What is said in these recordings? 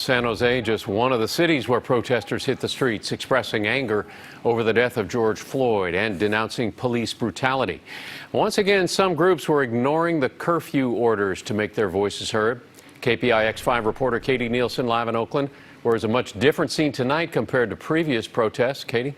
San Jose, just one of the cities where protesters hit the streets, expressing anger over the death of George Floyd and denouncing police brutality. Once again, some groups were ignoring the curfew orders to make their voices heard. KPIX 5 reporter Katie Nielsen live in Oakland, where it's a much different scene tonight compared to previous protests. Katie?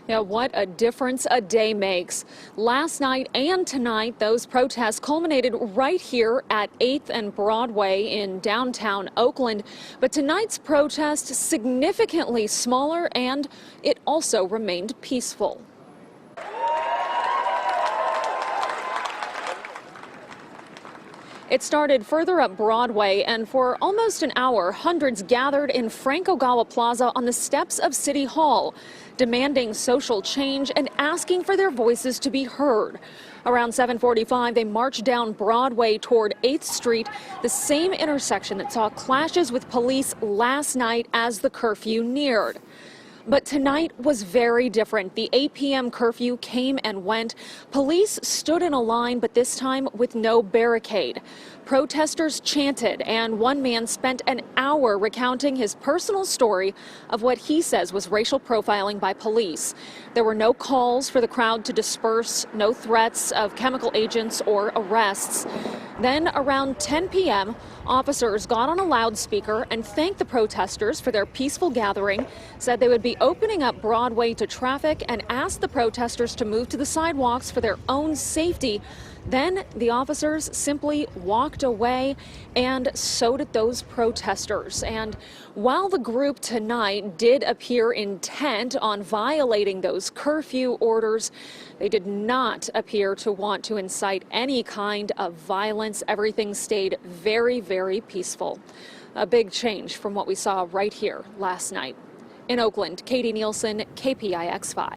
Yeah, what a difference a day makes. Last night and tonight, those protests culminated right here at 8th and Broadway in downtown Oakland. But tonight's protest significantly smaller, and it also remained peaceful. It started further up Broadway, and for almost an hour, hundreds gathered in Frank Ogawa Plaza on the steps of City Hall, demanding social change and asking for their voices to be heard. Around 7:45, they marched down Broadway toward 8th Street, the same intersection that saw clashes with police last night as the curfew neared. But tonight was very different. The 8 p.m. curfew came and went. Police stood in a line, but this time with no barricade. Protesters chanted, and one man spent an hour recounting his personal story of what he says was racial profiling by police. There were no calls for the crowd to disperse, no threats of chemical agents or arrests. Then around 10 p.m., officers got on a loudspeaker and thanked the protesters for their peaceful gathering, said they would be opening up Broadway to traffic, and asked the protesters to move to the sidewalks for their own safety. Then the officers simply walked away, and so did those protesters. And while the group tonight did appear intent on violating those curfew orders, they did not appear to want to incite any kind of violence. Everything stayed very, very peaceful. A big change from what we saw right here last night. In Oakland, Katie Nielsen, KPIX 5.